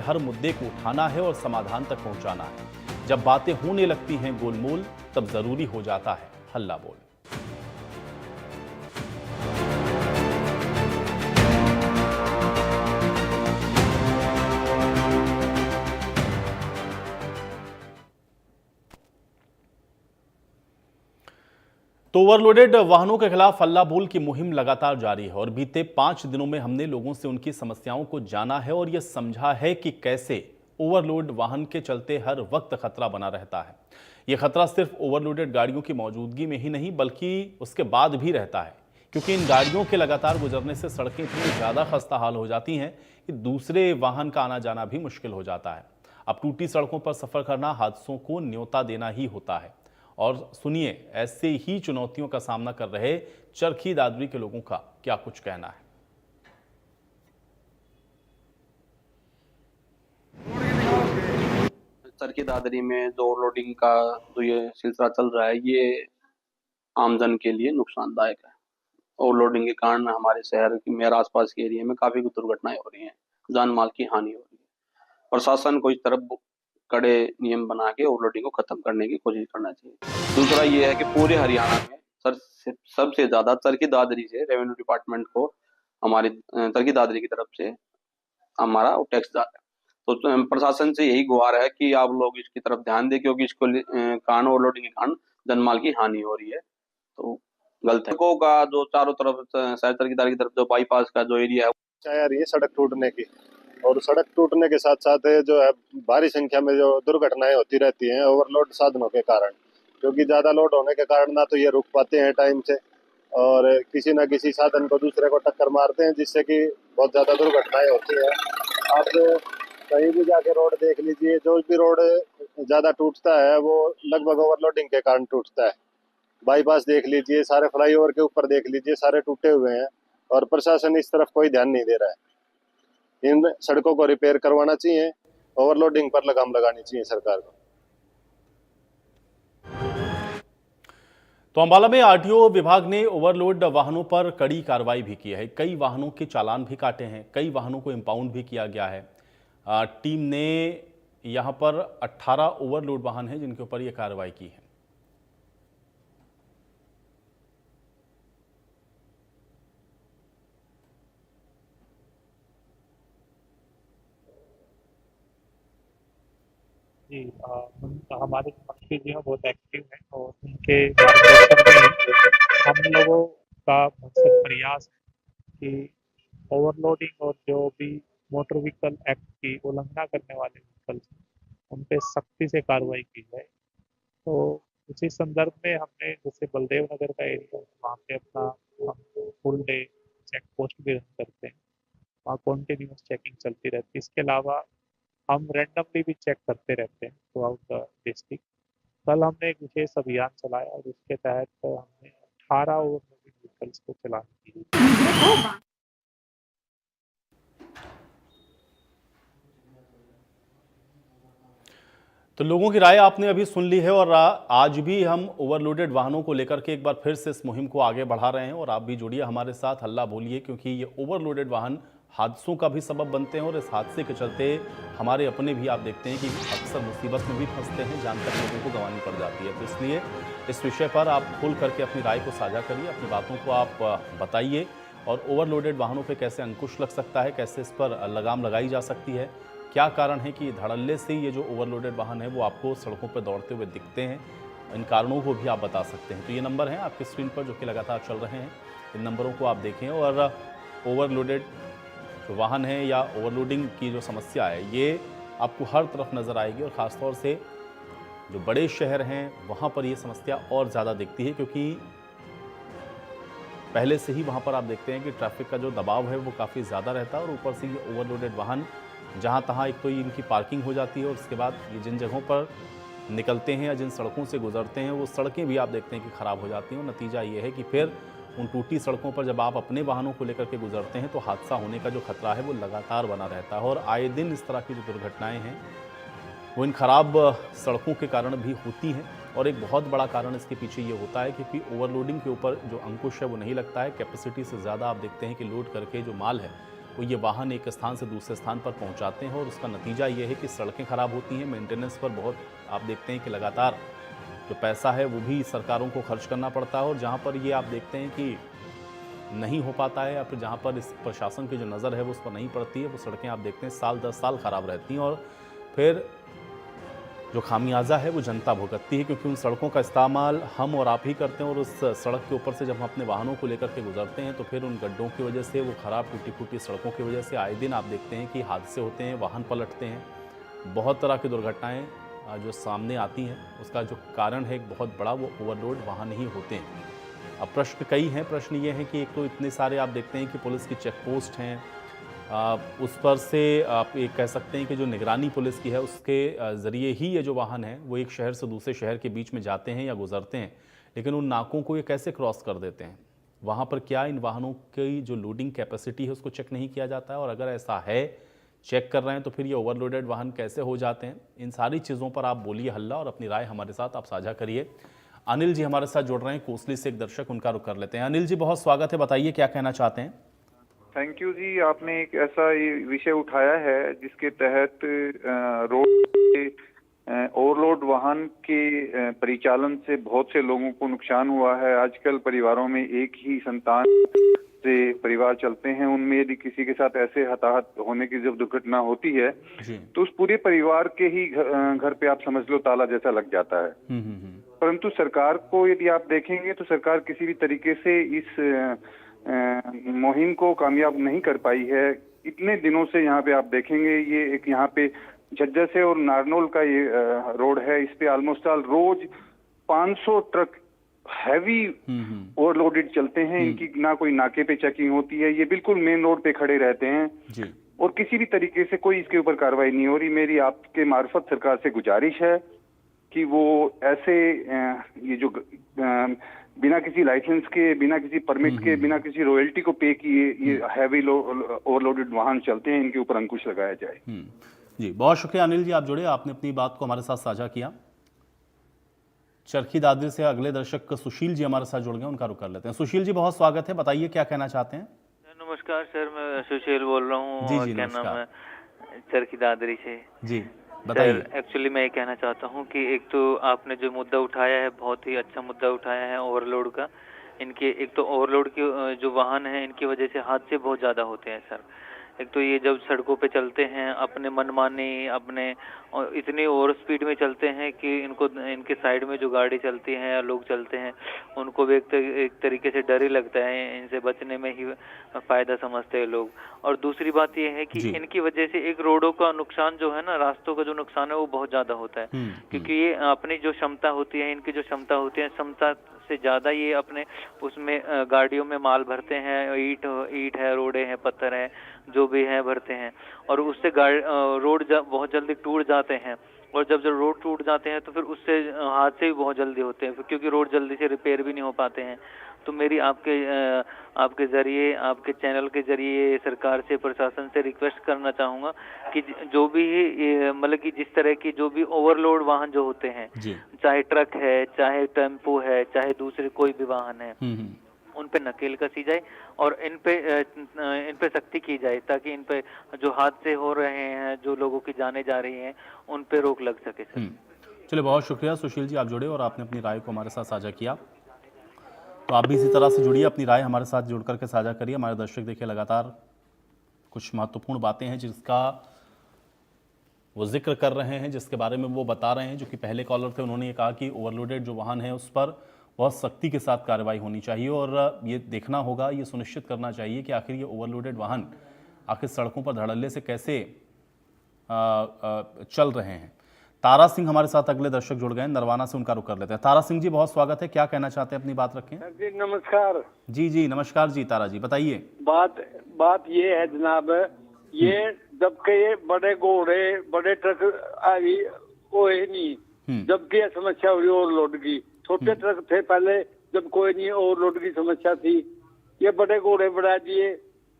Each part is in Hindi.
हर मुद्दे को उठाना है और समाधान तक पहुंचाना है। जब बातें होने लगती हैं गोलमोल, तब जरूरी हो जाता है हल्ला बोल। तो ओवरलोडेड वाहनों के खिलाफ हल्ला बोल की मुहिम लगातार जारी है और बीते 5 दिनों में हमने लोगों से उनकी समस्याओं को जाना है और यह समझा है कि कैसे ओवरलोड वाहन के चलते हर वक्त खतरा बना रहता है। यह खतरा सिर्फ ओवरलोडेड गाड़ियों की मौजूदगी में ही नहीं बल्कि उसके बाद भी रहता है, क्योंकि इन गाड़ियों के लगातार गुजरने से सड़कें इतनी ज्यादा खस्ता हाल हो जाती हैं कि दूसरे वाहन का आना जाना भी मुश्किल हो जाता है। अब टूटी सड़कों पर सफर करना हादसों को न्योता देना ही होता है। और सुनिए ऐसे ही चुनौतियों का सामना कर रहे चरखी दादरी के लोगों का क्या कुछ कहना है। चरखी दादरी में जो ओवरलोडिंग का जो ये सिलसिला चल रहा है, ये आमजन के लिए नुकसानदायक है। ओवरलोडिंग के कारण हमारे शहर की मेरे आसपास के एरिया में काफी दुर्घटनाएं हो रही हैं, जान माल की हानि हो रही है। प्रशासन को इस तरफ कड़े नियम बना के ओवरलोडिंग को खत्म करने की कोशिश करना चाहिए। दूसरा ये है कि पूरे हरियाणा में सबसे ज्यादा चरखी दादरी से रेवेन्यू डिपार्टमेंट को हमारी चरखी दादरी की तरफ से हमारा टैक्स जा रहा है। तो प्रशासन से यही गुहार है कि आप लोग इसकी तरफ ध्यान दें, क्योंकि इसको कारण ओवरलोडिंग के कारण जनमाल की हानि हो रही है, तो गलत है। सड़कों का जो चारों तरफ शहर चरखी दादरी की तरफ जो बाईपास का जो एरिया है, आ रही है सड़क टूटने की, और सड़क टूटने के साथ साथ जो है भारी संख्या में जो दुर्घटनाएं होती रहती हैं ओवरलोड साधनों के कारण, क्योंकि ज्यादा लोड होने के कारण ना तो ये रुक पाते हैं टाइम से और किसी ना किसी साधन को दूसरे को टक्कर मारते हैं, जिससे कि बहुत ज्यादा दुर्घटनाएं होती है। आप कहीं भी जाके रोड देख लीजिए, जो भी रोड ज्यादा टूटता है वो लगभग ओवरलोडिंग के कारण टूटता है। बाईपास देख लीजिए, सारे फ्लाईओवर के ऊपर देख लीजिए, सारे टूटे हुए हैं और प्रशासन इस तरफ कोई ध्यान नहीं दे रहा है। इन सड़कों को रिपेयर करवाना चाहिए, ओवरलोडिंग पर लगाम लगानी चाहिए सरकार को। तो अंबाला में आरटीओ विभाग ने ओवरलोड वाहनों पर कड़ी कार्रवाई भी की है। कई वाहनों के चालान भी काटे हैं, कई वाहनों को इंपाउंड भी किया गया है। टीम ने यहां पर 18 ओवरलोड वाहन हैं जिनके ऊपर यह कार्रवाई की है। जी हमारे मंत्री जी हैं बहुत एक्टिव हैं और उनके मार्गदर्शन में हम लोगों का भरसक प्रयास है कि ओवरलोडिंग और जो भी मोटर व्हीकल एक्ट की उल्लंघना करने वाले व्हीकल्स उन पे सख्ती से कार्रवाई की जाए। तो उसी संदर्भ में हमने जैसे बलदेव नगर का एरिया वहाँ पे अपना हम फुल डे चेक पोस्ट भी रन करते हैं, वहाँ कॉन्टिन्यूस चेकिंग चलती रहती है। इसके अलावा हम रैंडमली भी चेक करते रहते हैं थ्रू आउट द डिस्ट्रिक्ट। कल हमने एक विशेष अभियान चलाया और उसके तहत हमने 18 ओवरलोडिंग व्हीकल्स को चालान किए। तो लोगों की राय आपने अभी सुन ली है और आज भी हम ओवरलोडेड वाहनों को लेकर के एक बार फिर से इस मुहिम को आगे बढ़ा रहे हैं और आप भी जुड़िए हमारे साथ, हल्ला बोलिए, क्योंकि ये ओवरलोडेड वाहन हादसों का भी सबब बनते हैं और इस हादसे के चलते हमारे अपने भी आप देखते हैं कि अक्सर मुसीबत में भी फंसते हैं, जानकर लोगों को गंवानी पड़ जाती है। तो इसलिए इस विषय पर आप खुल करके अपनी राय को साझा करिए, अपनी बातों को आप बताइए और ओवरलोडेड वाहनों पर कैसे अंकुश लग सकता है, कैसे इस पर लगाम लगाई जा सकती है, क्या कारण है कि धड़ल्ले से ये जो ओवरलोडेड वाहन है वो आपको सड़कों पर दौड़ते हुए दिखते हैं। इन कारणों को भी आप बता सकते हैं। तो ये नंबर हैं आपकी स्क्रीन पर जो कि लगातार चल रहे हैं, इन नंबरों को आप देखें और ओवरलोडेड जो वाहन है या ओवरलोडिंग की जो समस्या है ये आपको हर तरफ नज़र आएगी और ख़ासतौर से जो बड़े शहर हैं वहाँ पर ये समस्या और ज़्यादा दिखती है, क्योंकि पहले से ही वहाँ पर आप देखते हैं कि ट्रैफिक का जो दबाव है वो काफ़ी ज़्यादा रहता है और ऊपर से ये ओवरलोडेड वाहन जहाँ तहाँ एक तो ये इनकी पार्किंग हो जाती है और उसके बाद ये जिन जगहों पर निकलते हैं या जिन सड़कों से गुजरते हैं वो सड़कें भी आप देखते हैं कि ख़राब हो जाती हैं और नतीजा ये है कि फिर उन टूटी सड़कों पर जब आप अपने वाहनों को लेकर के गुजरते हैं तो हादसा होने का जो खतरा है वो लगातार बना रहता है। और आए दिन इस तरह की जो दुर्घटनाएँ हैं वो इन खराब सड़कों के कारण भी होती हैं और एक बहुत बड़ा कारण इसके पीछे ये होता है क्योंकि ओवरलोडिंग के ऊपर जो अंकुश है वो नहीं लगता है। कैपेसिटी से ज़्यादा आप देखते हैं कि लोड करके जो माल है वो ये वाहन एक स्थान से दूसरे स्थान पर पहुंचाते हैं और उसका नतीजा ये है कि सड़कें खराब होती हैं, मेंटेनेंस पर बहुत आप देखते हैं कि लगातार जो पैसा है वो भी सरकारों को खर्च करना पड़ता है और जहाँ पर ये आप देखते हैं कि नहीं हो पाता है या फिर जहाँ पर इस प्रशासन की जो नज़र है वो उस पर नहीं पड़ती है, वो सड़कें आप देखते हैं साल 10 साल ख़राब रहती हैं और फिर जो खामियाजा है वो जनता भुगतती है, क्योंकि उन सड़कों का इस्तेमाल हम और आप ही करते हैं और उस सड़क के ऊपर से जब हम अपने वाहनों को लेकर के गुजरते हैं तो फिर उन गड्ढों की वजह से, वो ख़राब टूटी फूटी सड़कों की वजह से आए दिन आप देखते हैं कि हादसे होते हैं, वाहन पलटते हैं, बहुत तरह की दुर्घटनाएँ जो सामने आती हैं। उसका जो कारण है एक बहुत बड़ा, वो ओवरलोड वाहन ही होते हैं। अब प्रश्न कई हैं। प्रश्न ये है कि एक तो इतने सारे आप देखते हैं कि पुलिस की चेक पोस्ट हैं, उस पर से आप ये कह सकते हैं कि जो निगरानी पुलिस की है उसके ज़रिए ही ये जो वाहन है वो एक शहर से दूसरे शहर के बीच में जाते हैं या गुजरते हैं, लेकिन उन नाकों को ये कैसे क्रॉस कर देते हैं, वहाँ पर क्या इन वाहनों की जो लोडिंग कैपेसिटी है उसको चेक नहीं किया जाता है, और अगर ऐसा है चेक कर रहे हैं तो फिर ये ओवरलोडेड वाहन कैसे हो जाते हैं। इन सारी चीज़ों पर आप बोलिए हल्ला और अपनी राय हमारे साथ आप साझा करिए। अनिल जी हमारे साथ जुड़ रहे हैं कोसली से, एक दर्शक, उनका रुख कर लेते हैं। अनिल जी बहुत स्वागत है, बताइए क्या कहना चाहते हैं। थैंक यू जी, आपने एक ऐसा विषय उठाया है जिसके तहत रोड ओवरलोड वाहन के परिचालन से बहुत से लोगों को नुकसान हुआ है। आजकल परिवारों में एक ही संतान से परिवार चलते हैं, उनमें यदि किसी के साथ ऐसे हताहत होने की जब दुर्घटना होती है तो उस पूरे परिवार के ही घर पे आप समझ लो ताला जैसा लग जाता है। परंतु सरकार को यदि आप देखेंगे तो सरकार किसी भी तरीके से इस मुहिम को कामयाब नहीं कर पाई है। इतने दिनों से यहाँ पे आप देखेंगे, ये एक यहाँ पे झज्जर से और नारनौल का ये रोड है, इस पे ऑलमोस्ट ऑल रोज 500 ट्रक हैवी ओवरलोडेड चलते हैं। इनकी ना कोई नाके पे चेकिंग होती है, ये बिल्कुल मेन रोड पे खड़े रहते हैं जी। और किसी भी तरीके से कोई इसके ऊपर कार्रवाई नहीं हो रही। मेरी आपके मार्फत सरकार से गुजारिश है कि वो ऐसे ये जो बिना किसी लाइसेंस के, बिना किसी परमिट के, बिना किसी रॉयल्टी को पे किए ये हैवी ओवरलोडेड वाहन चलते हैं, इनके ऊपर अंकुश लगाया जाए। जी बहुत शुक्रिया अनिल जी, आप जुड़े, आपने अपनी बात को हमारे साथ साझा किया। चरखी दादरी से अगले दर्शक सुशील जी हमारे साथ जुड़ गए, उनका रुख कर लेते हैं। सुशील जी बहुत स्वागत है, बताइए क्या कहना चाहते हैं। नमस्कार सर, मैं सुशील बोल रहा हूँ। जी जी, क्या नाम है, चरखी दादरी से। जी बताइए। एक्चुअली मैं ये कहना चाहता हूँ कि एक तो आपने जो मुद्दा उठाया है बहुत ही अच्छा मुद्दा उठाया है ओवरलोड का। इनके एक तो ओवरलोड के जो वाहन हैं इनकी वजह से हादसे बहुत ज़्यादा होते हैं सर। एक तो ये जब सड़कों पे चलते हैं अपने मनमानी, अपने इतनी ओवर स्पीड में चलते हैं कि इनको, इनके साइड में जो गाड़ी चलती है या लोग चलते हैं उनको भी एक तरीके से डर ही लगता है, इनसे बचने में ही फायदा समझते हैं लोग। और दूसरी बात ये है कि इनकी वजह से एक रोडों का नुकसान जो है ना, रास्तों का जो नुकसान है वो बहुत ज़्यादा होता है, क्योंकि ये अपनी जो क्षमता होती है, इनकी जो क्षमता होती है, क्षमता से ज़्यादा ये अपने उसमें गाड़ियों में माल भरते हैं, ईंट है, रोडे हैं, पत्थर है, जो भी है भरते हैं, और उससे रोड बहुत जल्दी टूट जाते हैं। और जब रोड टूट जाते हैं तो फिर उससे हादसे भी बहुत जल्दी होते हैं, क्योंकि रोड जल्दी से रिपेयर भी नहीं हो पाते हैं। तो मेरी आपके ज़रिए, आपके चैनल के ज़रिए सरकार से, प्रशासन से रिक्वेस्ट करना चाहूँगा कि जो भी मतलब कि जिस तरह की जो भी ओवरलोड वाहन जो होते हैं, चाहे ट्रक है, चाहे टेम्पो है, चाहे दूसरे कोई भी वाहन है, उन पे नकेल कसी जाए और इन पे सख्ती की जाए, ताकि इन पे जो हादसे हो रहे हैं, जो लोगों की जाने जा रही हैं, उन पे रोक लग सके सर। चलिए बहुत शुक्रिया सुशील जी, आप जुड़े और आपने अपनी राय को हमारे साथ साझा किया। तो आप भी इसी तरह से जुड़िए, अपनी राय हमारे साथ जुड़ करके साझा करिए। हमारे दर्शक देखिए लगातार कुछ महत्वपूर्ण बातें हैं जिसका वो जिक्र कर रहे हैं, जिसके बारे में वो बता रहे हैं। जो कि पहले कॉलर थे, उन्होंने ये कहा कि ओवरलोडेड जो वाहन है उस पर बहुत सख्ती के साथ कार्रवाई होनी चाहिए और ये देखना होगा, ये सुनिश्चित करना चाहिए कि आखिर ये ओवरलोडेड वाहन आखिर सड़कों पर धड़ल्ले से कैसे चल रहे हैं। तारा सिंह हमारे साथ अगले दर्शक जुड़ गए, नरवाना से, उनका रुख कर लेते हैं। तारा सिंह जी बहुत स्वागत है, क्या कहना चाहते हैं, अपनी बात रखें। जी नमस्कार। जी जी नमस्कार जी, तारा जी बताइए। बात ये है जनाब, ये जबकि ये बड़े घोड़े, बड़े ट्रक आई वो है नहीं, जबकि ये समस्या हो रही ओवरलोड की। छोटे ट्रक थे पहले, जब कोई नहीं ओवरलोड की समस्या थी, ये बड़े घोड़े बढ़ा दिए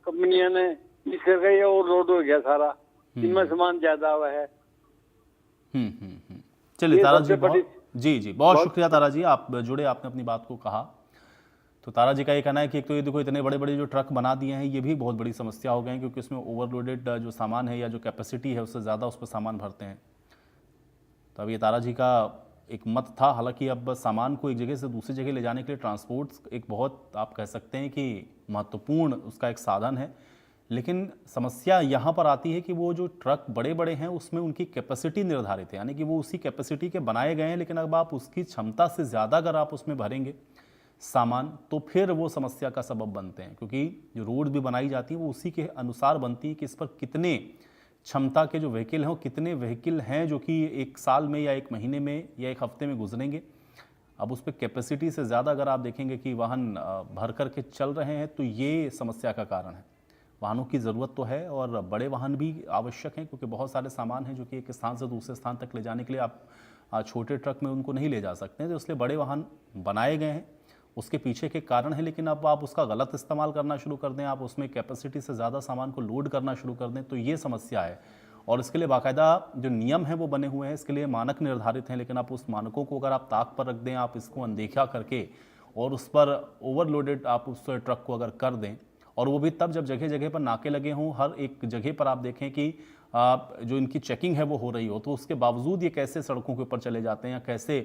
कंपनियों ने, इस करके ये ओवरलोड हो गया सारा, इनमें सामान ज्यादा हुआ है। चलिए तारा जी, बहुत जी बहुत शुक्रिया तारा जी, आप जुड़े, आपने अपनी बात को कहा। तो तारा जी का ये कहना है कि एक तो ये देखो इतने बड़े बड़े जो ट्रक बना दिए हैं ये भी बहुत बड़ी समस्या हो गए हैं, क्योंकि उसमें ओवरलोडेड जो सामान है या जो कैपेसिटी है उससे ज़्यादा उस पर सामान भरते हैं। तो अब ये तारा जी का एक मत था। हालांकि अब सामान को एक जगह से दूसरी जगह ले जाने के लिए ट्रांसपोर्ट एक बहुत आप कह सकते हैं कि महत्वपूर्ण उसका एक साधन है, लेकिन समस्या यहाँ पर आती है कि वो जो ट्रक बड़े बड़े हैं उसमें उनकी कैपेसिटी निर्धारित है, यानी कि वो उसी कैपेसिटी के बनाए गए हैं, लेकिन अब आप उसकी क्षमता से ज़्यादा अगर आप उसमें भरेंगे सामान तो फिर वो समस्या का सबब बनते हैं, क्योंकि जो रोड भी बनाई जाती है वो उसी के अनुसार बनती है कि इस पर कितने क्षमता के जो व्हीकल हैं, कितने व्हीकल हैं जो कि एक साल में या एक महीने में या एक हफ्ते में गुजरेंगे। अब उस पर कैपेसिटी से ज़्यादा अगर आप देखेंगे कि वाहन भर करके चल रहे हैं तो ये समस्या का कारण है। वाहनों की ज़रूरत तो है और बड़े वाहन भी आवश्यक हैं, क्योंकि बहुत सारे सामान हैं जो कि एक स्थान से दूसरे स्थान तक ले जाने के लिए आप छोटे ट्रक में उनको नहीं ले जा सकते हैं, तो इसलिए बड़े वाहन बनाए गए हैं। उसके पीछे के कारण है, लेकिन अब आप उसका गलत इस्तेमाल करना शुरू कर दें, आप उसमें कैपेसिटी से ज़्यादा सामान को लोड करना शुरू कर दें, तो ये समस्या है। और इसके लिए बाकायदा जो नियम हैं वो बने हुए हैं, इसके लिए मानक निर्धारित हैं, लेकिन आप उस मानकों को अगर आप ताक पर रख दें, आप इसको अनदेखा करके और उस पर ओवरलोडेड आप उस ट्रक को अगर कर दें, और वो भी तब जब जगह जगह पर नाके लगे हों, हर एक जगह पर आप देखें कि जो इनकी चेकिंग है वो हो रही हो, तो उसके बावजूद ये कैसे सड़कों के ऊपर चले जाते हैं या कैसे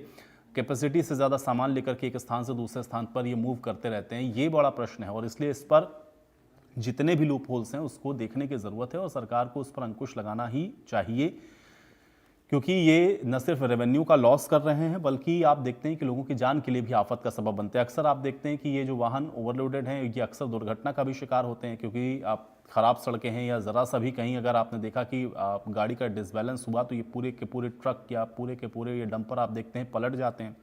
कैपेसिटी से ज़्यादा सामान लेकर के एक स्थान से दूसरे स्थान पर ये मूव करते रहते हैं, ये बड़ा प्रश्न है। और इसलिए इस पर जितने भी लूप होल्स हैं उसको देखने की ज़रूरत है और सरकार को उस पर अंकुश लगाना ही चाहिए, क्योंकि ये न सिर्फ रेवेन्यू का लॉस कर रहे हैं बल्कि आप देखते हैं कि लोगों की जान के लिए भी आफत का सबब बनते हैं। अक्सर आप देखते हैं कि ये जो वाहन ओवरलोडेड हैं ये अक्सर दुर्घटना का भी शिकार होते हैं, क्योंकि आप ख़राब सड़कें हैं या ज़रा सा भी कहीं अगर आपने देखा कि गाड़ी का डिसबैलेंस हुआ तो ये पूरे के पूरे ट्रक या पूरे के पूरे ये डंपर आप देखते हैं पलट जाते हैं।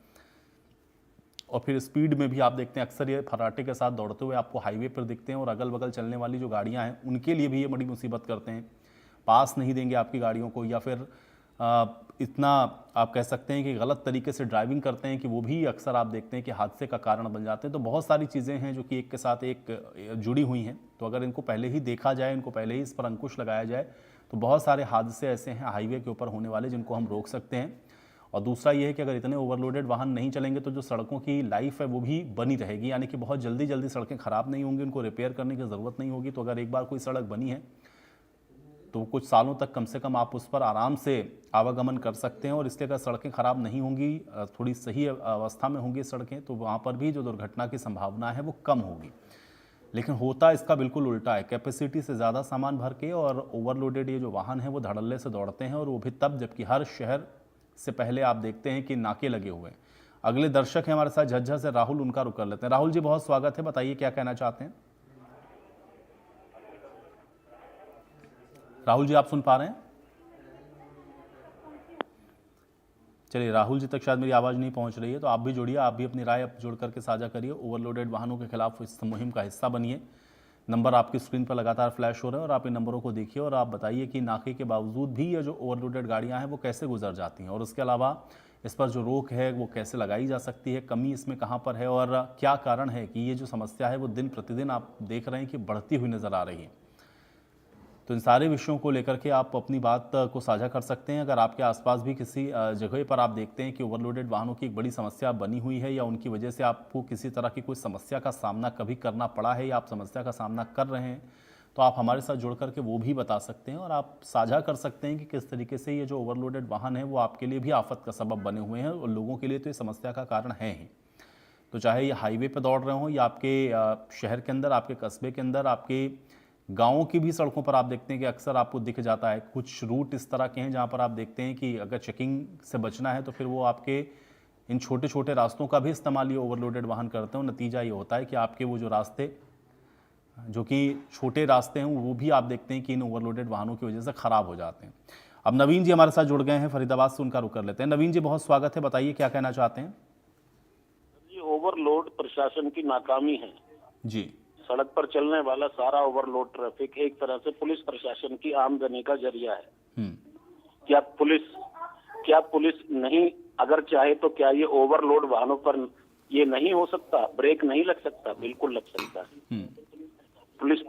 और फिर स्पीड में भी आप देखते हैं अक्सर ये फर्राटे के साथ दौड़ते हुए आपको हाईवे पर दिखते हैं, और अगल बगल चलने वाली जो गाड़ियां हैं उनके लिए भी ये बड़ी मुसीबत करते हैं, पास नहीं देंगे आपकी गाड़ियों को, या फिर इतना आप कह सकते हैं कि गलत तरीके से ड्राइविंग करते हैं कि वो भी अक्सर आप देखते हैं कि हादसे का कारण बन जाते हैं। तो बहुत सारी चीज़ें हैं जो कि एक के साथ एक जुड़ी हुई हैं, तो अगर इनको पहले ही देखा जाए, इनको पहले ही इस पर अंकुश लगाया जाए तो बहुत सारे हादसे ऐसे हैं हाईवे के ऊपर होने वाले जिनको हम रोक सकते हैं। और दूसरा ये है कि अगर इतने ओवरलोडेड वाहन नहीं चलेंगे तो जो सड़कों की लाइफ है वो भी बनी रहेगी, यानी कि बहुत जल्दी जल्दी सड़कें ख़राब नहीं होंगी, उनको रिपेयर करने की ज़रूरत नहीं होगी। तो अगर एक बार कोई सड़क बनी है तो कुछ सालों तक कम से कम आप उस पर आराम से आवागमन कर सकते हैं, और इसलिए अगर सड़कें ख़राब नहीं होंगी, थोड़ी सही अवस्था में होंगी सड़कें, तो वहाँ पर भी जो दुर्घटना की संभावना है वो कम होगी। लेकिन होता इसका बिल्कुल उल्टा है, कैपेसिटी से ज़्यादा सामान भर के और ओवरलोडेड ये जो वाहन हैं वो धड़ल्ले से दौड़ते हैं, और वो भी तब जबकि हर शहर से पहले आप देखते हैं कि नाके लगे हुए हैं। अगले दर्शक हैं हमारे साथ झज्जर से राहुल, उनका रुख कर लेते हैं। राहुल जी बहुत स्वागत है, बताइए क्या कहना चाहते हैं। राहुल जी आप सुन पा रहे हैं? चलिए राहुल जी तक शायद मेरी आवाज़ नहीं पहुंच रही है, तो आप भी जुड़िए, आप भी अपनी राय जोड़ करके साझा करिए, ओवरलोडेड वाहनों के खिलाफ इस मुहिम का हिस्सा बनिए। नंबर आपकी स्क्रीन पर लगातार फ्लैश हो रहे हैं और आप इन नंबरों को देखिए और आप बताइए कि नाके के बावजूद भी ये जो ओवरलोडेड गाड़ियां हैं वो कैसे गुजर जाती हैं, और उसके अलावा इस पर जो रोक है वो कैसे लगाई जा सकती है, कमी इसमें कहाँ पर है और क्या कारण है कि ये जो समस्या है वो दिन प्रतिदिन आप देख रहे हैं कि बढ़ती हुई नज़र आ रही है। तो इन सारे विषयों को लेकर के आप अपनी बात को साझा कर सकते हैं। अगर आपके आसपास भी किसी जगह पर आप देखते हैं कि ओवरलोडेड वाहनों की एक बड़ी समस्या बनी हुई है या उनकी वजह से आपको किसी तरह की कोई समस्या का सामना कभी करना पड़ा है या आप समस्या का सामना कर रहे हैं, तो आप हमारे साथ जुड़ करके वो भी बता सकते हैं और आप साझा कर सकते हैं कि किस तरीके से ये जो ओवरलोडेड वाहन है वो आपके लिए भी आफत का सबब बने हुए हैं और लोगों के लिए तो ये समस्या का कारण है ही। तो चाहे ये हाईवे पर दौड़ रहे हों या आपके शहर के अंदर, आपके कस्बे के अंदर, आपके गाँवों की भी सड़कों पर आप देखते हैं कि अक्सर आपको दिख जाता है। कुछ रूट इस तरह के हैं जहाँ पर आप देखते हैं कि अगर चेकिंग से बचना है तो फिर वो आपके इन छोटे छोटे रास्तों का भी इस्तेमाल ये ओवरलोडेड वाहन करते हैं। नतीजा ये होता है कि आपके वो जो रास्ते जो कि छोटे रास्ते हैं वो भी आप देखते हैं कि इन ओवरलोडेड वाहनों की वजह से ख़राब हो जाते हैं। अब नवीन जी हमारे साथ जुड़ गए हैं फरीदाबाद से, उनका रुख कर लेते हैं। नवीन जी बहुत स्वागत है, बताइए क्या कहना चाहते हैं। ये ओवरलोड प्रशासन की नाकामी है जी। सड़क पर चलने वाला सारा ओवरलोड ट्रैफिक एक तरह से पुलिस प्रशासन की आमदनी का जरिया है। क्या पुलिस नहीं अगर चाहे तो क्या ये ओवरलोड वाहनों पर ये नहीं हो सकता? ब्रेक नहीं लग सकता? बिल्कुल लग सकता है। पुलिस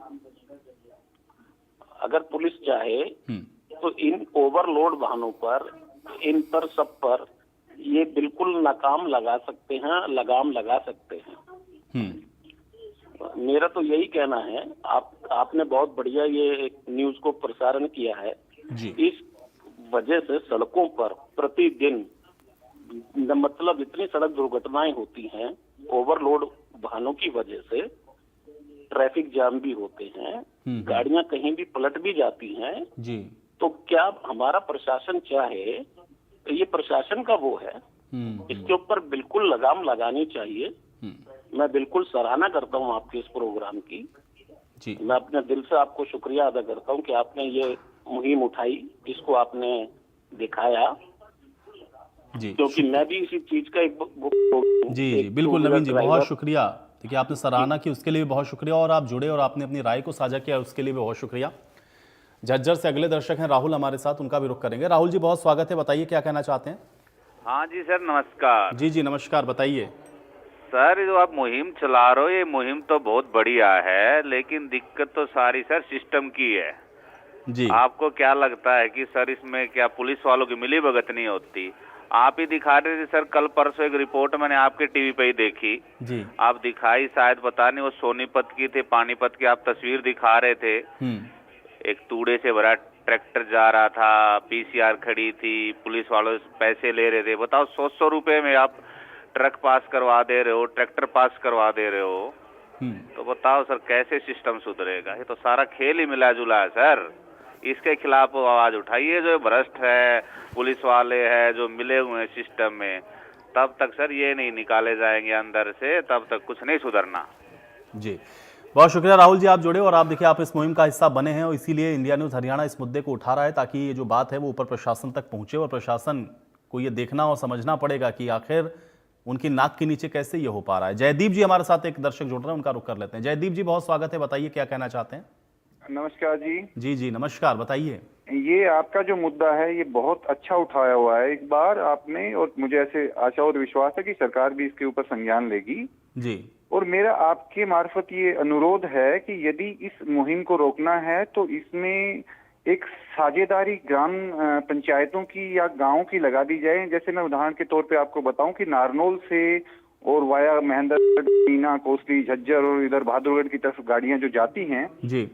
अगर पुलिस चाहे तो इन ओवरलोड वाहनों पर, इन पर सब पर ये बिल्कुल लगाम लगा सकते हैं। मेरा तो यही कहना है, आपने बहुत बढ़िया ये एक न्यूज को प्रसारण किया है जी। इस वजह से सड़कों पर प्रतिदिन मतलब इतनी सड़क दुर्घटनाएं होती हैं, ओवरलोड वाहनों की वजह से ट्रैफिक जाम भी होते हैं, गाड़ियां कहीं भी पलट भी जाती हैं जी। तो क्या हमारा प्रशासन चाहे, तो ये प्रशासन का वो है, इसके ऊपर बिल्कुल लगाम लगानी चाहिए। मैं बिल्कुल सराहना करता हूँ आपके इस प्रोग्राम की जी। मैं अपने दिल से आपको शुक्रिया अदा करता हूँ कि आपने ये मुहिम उठाई, इसको आपने दिखाया जी। क्योंकि मैं भी इसी चीज का जी बिल्कुल नवीन जी, बहुत शुक्रिया। देखिए आपने सराहना की, उसके लिए भी बहुत शुक्रिया, और आप जुड़े और आपने अपनी राय को साझा किया, उसके लिए भी बहुत शुक्रिया। झज्जर से अगले दर्शक हैं राहुल हमारे साथ, उनका भी रुख करेंगे। राहुल जी बहुत स्वागत है, बताइए क्या कहना चाहते हैं। हाँ जी सर, नमस्कार। जी जी नमस्कार, बताइए। सर जो आप मुहिम चला रहे हो, ये मुहिम तो बहुत बढ़िया है, लेकिन दिक्कत तो सारी सर सिस्टम की है जी। आपको क्या लगता है कि सर इसमें क्या पुलिस वालों की मिली भगत नहीं होती? आप ही दिखा रहे थे सर, कल परसों एक रिपोर्ट मैंने आपके टीवी पे ही देखी जी। आप दिखाई, शायद पता नहीं वो सोनीपत की थी, पानीपत की आप तस्वीर दिखा रहे थे। एक तूड़े से भरा ट्रैक्टर जा रहा था, पीसीआर खड़ी थी, पुलिस वालों से पैसे ले रहे थे। बताओ 100 रुपए में आप ट्रक पास करवा दे रहे हो, ट्रैक्टर पास करवा दे रहे हो, तो बताओ सर कैसे सिस्टम सुधरेगा? ये तो सारा खेल ही मिला जुला है सर। इसके खिलाफ आवाज उठाइए, जो भ्रष्ट है पुलिस वाले हैं जो मिले हुए हैं सिस्टम में, तब तक सर ये नहीं निकाले जाएंगे अंदर से, तब तक कुछ नहीं सुधरना। जी बहुत शुक्रिया राहुल जी, आप जुड़े और आप देखिए आप इस मुहिम का हिस्सा बने हैं, और इसीलिए इंडिया न्यूज़ हरियाणा इस मुद्दे को उठा रहा है ताकि ये जो बात है वो ऊपर प्रशासन तक पहुंचे, और प्रशासन को ये देखना और समझना पड़ेगा कि आखिर उनकी नाक के नीचे कैसे ये हो पा रहा है। जयदीप जी हमारे साथ एक दर्शक जुड़ रहे हैं, उनका रुख कर लेते हैं। जयदीप जी बहुत स्वागत है, बताइए क्या कहना चाहते हैं। नमस्कार जी। जी जी नमस्कार, बताइए। ये आपका जो मुद्दा है ये बहुत अच्छा उठाया हुआ है एक बार आपने, और मुझे ऐसे आशा और विश्वास है कि सरकार भी इसके ऊपर संज्ञान लेगी जी। और मेरा आपके मार्फत ये अनुरोध है कि यदि इस मुहिम को रोकना है तो इसमें एक साझेदारी ग्राम पंचायतों की या गांव की लगा दी जाए। जैसे मैं उदाहरण के तौर पे आपको बताऊं कि नारनौल से और वाया महेंद्रगढ़, मीना, कोसली, झज्जर और इधर बहादुरगढ़ की तरफ गाड़ियां जो जाती हैं जी,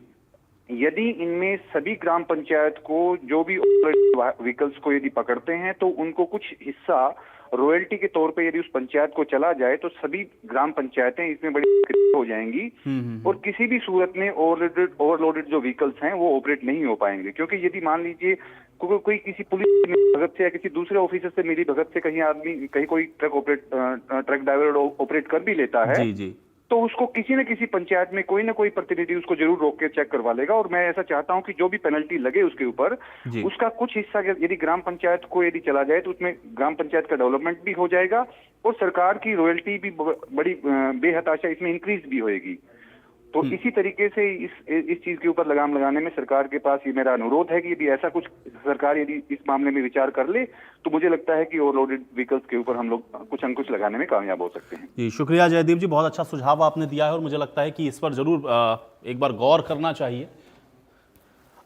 यदि इनमें सभी ग्राम पंचायत को जो भी व्हीकल्स को यदि पकड़ते हैं तो उनको कुछ हिस्सा रॉयल्टी के तौर पे यदि उस पंचायत को चला जाए तो सभी ग्राम पंचायतें इसमें बड़ी हो जाएंगी और किसी भी सूरत में ओवरलोडेड जो व्हीकल्स हैं वो ऑपरेट नहीं हो पाएंगे। क्योंकि यदि मान लीजिए कोई किसी पुलिस भगत से या किसी दूसरे ऑफिसर से मिली भगत से कहीं कोई ट्रक ड्राइवर ऑपरेट कर भी लेता है जी जी, तो उसको किसी न किसी पंचायत में कोई ना कोई प्रतिनिधि उसको जरूर रोक के चेक करवा लेगा। और मैं ऐसा चाहता हूं कि जो भी पेनल्टी लगे उसके ऊपर उसका कुछ हिस्सा यदि ग्राम पंचायत को यदि चला जाए तो उसमें ग्राम पंचायत का डेवलपमेंट भी हो जाएगा और सरकार की रॉयल्टी भी बड़ी बेहताशा इसमें इंक्रीज भी होएगी। तो इसी तरीके से इस चीज के ऊपर लगाम लगाने में सरकार के पास ये मेरा अनुरोध है कि यदि ऐसा कुछ सरकार यदि इस मामले में विचार कर ले तो मुझे लगता है कि ओवरलोडेड व्हीकल्स के ऊपर हम लोग कुछ अंकुश लगाने में कामयाब हो सकते हैं। जी शुक्रिया जयदीप जी, बहुत अच्छा सुझाव आपने दिया है और मुझे लगता है कि इस पर जरूर एक बार गौर करना चाहिए।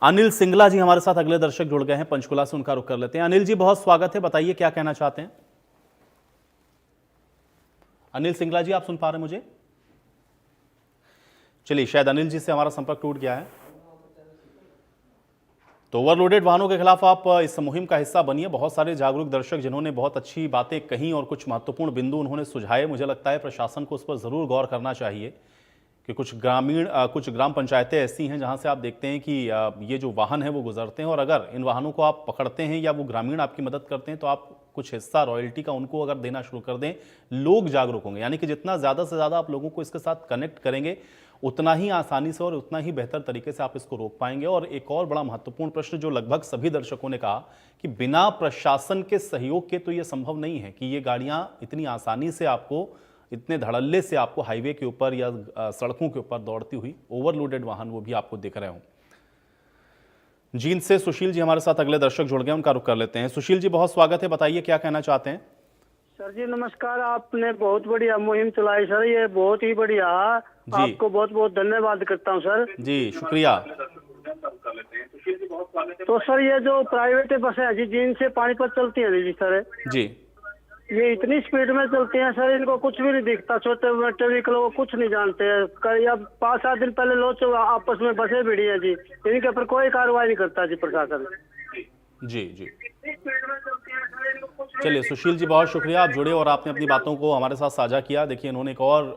अनिल सिंगला जी हमारे साथ अगले दर्शक जुड़ गए हैं पंचकुला से, उनका रुख कर लेते हैं। अनिल जी बहुत स्वागत है, बताइए क्या कहना चाहते हैं। अनिल सिंगला जी आप सुन पा रहे हैं मुझे? चलिए शायद अनिल जी से हमारा संपर्क टूट गया है। तो ओवरलोडेड वाहनों के खिलाफ आप इस मुहिम का हिस्सा बनिए। बहुत सारे जागरूक दर्शक जिन्होंने बहुत अच्छी बातें कही और कुछ महत्वपूर्ण बिंदु उन्होंने सुझाए, मुझे लगता है प्रशासन को उस पर जरूर गौर करना चाहिए कि कुछ ग्राम पंचायतें ऐसी हैं जहां से आप देखते हैं कि ये जो वाहन है वो गुजरते हैं और अगर इन वाहनों को आप पकड़ते हैं या वो ग्रामीण आपकी मदद करते हैं तो आप कुछ हिस्सा रॉयल्टी का उनको अगर देना शुरू कर दें, लोग जागरूक होंगे। यानी कि जितना ज़्यादा से ज़्यादा आप लोगों को इसके साथ कनेक्ट करेंगे उतना ही आसानी से और उतना ही बेहतर तरीके से आप इसको रोक पाएंगे। और एक और बड़ा महत्वपूर्ण प्रश्न जो लगभग सभी दर्शकों ने कहा कि बिना प्रशासन के सहयोग के तो ये संभव नहीं है कि ये गाड़ियां इतनी आसानी से आपको, इतने धड़ल्ले से आपको हाईवे के ऊपर या सड़कों के ऊपर दौड़ती हुई ओवरलोडेड वाहन वो भी आपको दिख रहे हों। जींद से सुशील जी हमारे साथ अगले दर्शक जुड़ गए, उनका रुख कर लेते हैं। सुशील जी बहुत स्वागत है, बताइए क्या कहना चाहते हैं। सर जी नमस्कार, आपने बहुत बढ़िया मुहिम चलाई सर, ये बहुत ही बढ़िया, आपको बहुत बहुत धन्यवाद करता हूँ सर। जी शुक्रिया। तो सर ये जो प्राइवेट बसें हैं जी जिनसे पानीपत चलती है जी सर जी, ये इतनी स्पीड में चलते हैं सर, इनको कुछ भी नहीं दिखता। छोटे मोटे व्हीकल वो कुछ नहीं जानते हैं। अब 5-7 दिन पहले लोग आपस में बसें भिड़ी है जी, इनके ऊपर कोई कार्रवाई नहीं करता जी प्रशासन। जी जी, चलिए सुशील जी, बहुत शुक्रिया, आप जुड़े और आपने अपनी बातों को हमारे साथ साझा किया। देखिए, इन्होंने एक और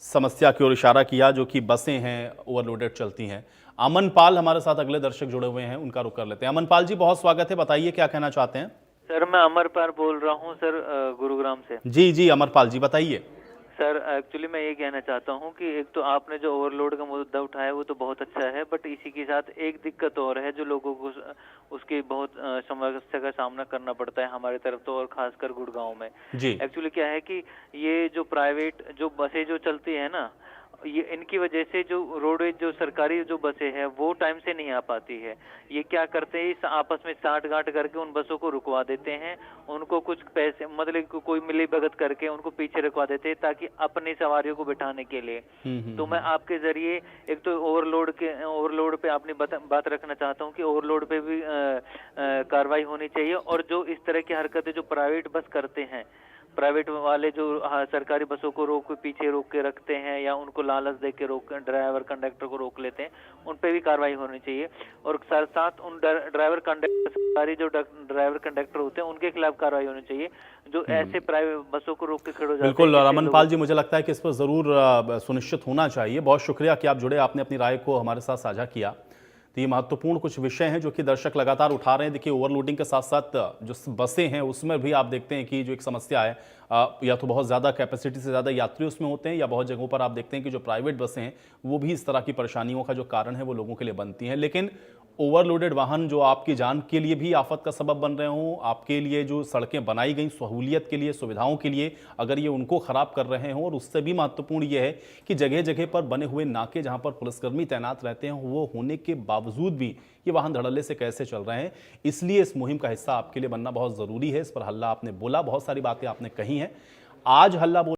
समस्या की ओर इशारा किया जो कि बसें हैं ओवरलोडेड चलती हैं। अमन पाल हमारे साथ अगले दर्शक जुड़े हुए हैं, उनका रुख कर लेते हैं। अमन पाल जी, बहुत स्वागत है, बताइए क्या कहना चाहते हैं। सर मैं अमरपाल बोल रहा हूँ सर, गुरुग्राम से। जी जी अमरपाल जी, बताइए। सर एक्चुअली मैं ये कहना चाहता हूँ कि एक तो आपने जो ओवरलोड का मुद्दा उठाया वो तो बहुत अच्छा है, बट इसी के साथ एक दिक्कत और है जो लोगों को उसकी बहुत समस्या का सामना करना पड़ता है हमारी तरफ तो, और खासकर गुड़गांव में। जी एक्चुअली क्या है कि ये जो प्राइवेट जो बसें जो चलती है ना, ये इनकी वजह से जो रोडवेज जो सरकारी जो बसें हैं वो टाइम से नहीं आ पाती है। ये क्या करते हैं, इस आपस में साठ गांठ करके उन बसों को रुकवा देते हैं, उनको कुछ पैसे मतलब कोई मिली भगत करके उनको पीछे रुकवा देते हैं ताकि अपनी सवारियों को बिठाने के लिए। तो मैं आपके जरिए एक तो ओवरलोड पे अपनी बात रखना चाहता हूँ कि ओवरलोड पे भी कार्रवाई होनी चाहिए, और जो इस तरह की हरकतें जो प्राइवेट बस करते हैं, प्राइवेट वाले जो सरकारी बसों को पीछे रोक के रखते हैं या उनको लालच दे के ड्राइवर कंडक्टर को रोक लेते हैं, उन पे भी कार्रवाई होनी चाहिए। और साथ उन ड्राइवर कंडक्टर, सरकारी जो ड्राइवर कंडक्टर होते हैं उनके खिलाफ कार्रवाई होनी चाहिए जो ऐसे प्राइवेट बसों को रोक के खड़े हो जाते हैं। बिल्कुल रमन पाल जी, मुझे लगता है कि इस पर जरूर सुनिश्चित होना चाहिए। बहुत शुक्रिया कि आप जुड़े, आपने अपनी राय को हमारे साथ साझा किया। तो ये महत्वपूर्ण कुछ विषय हैं जो कि दर्शक लगातार उठा रहे हैं। देखिए, ओवरलोडिंग के साथ साथ जो बसें हैं उसमें भी आप देखते हैं कि जो एक समस्या है, या तो बहुत ज़्यादा कैपेसिटी से ज़्यादा यात्री उसमें होते हैं, या बहुत जगहों पर आप देखते हैं कि जो प्राइवेट बसें हैं वो भी इस तरह की परेशानियों का जो कारण है वो लोगों के लिए बनती हैं। लेकिन ओवरलोडेड वाहन जो आपकी जान के लिए भी आफत का सबब बन रहे हों, आपके लिए जो सड़कें बनाई गई सहूलियत के लिए, सुविधाओं के लिए, अगर ये उनको ख़राब कर रहे हों, और उससे भी महत्वपूर्ण ये है कि जगह जगह पर बने हुए नाके जहां पर पुलिसकर्मी तैनात रहते हैं वो होने के बावजूद भी ये वाहन धड़ल्ले से कैसे चल रहे हैं, इसलिए इस मुहिम का हिस्सा आपके लिए बनना बहुत ज़रूरी है। इस पर हल्ला आपने बोला, बहुत सारी बातें आपने कही हैं। आज हल्ला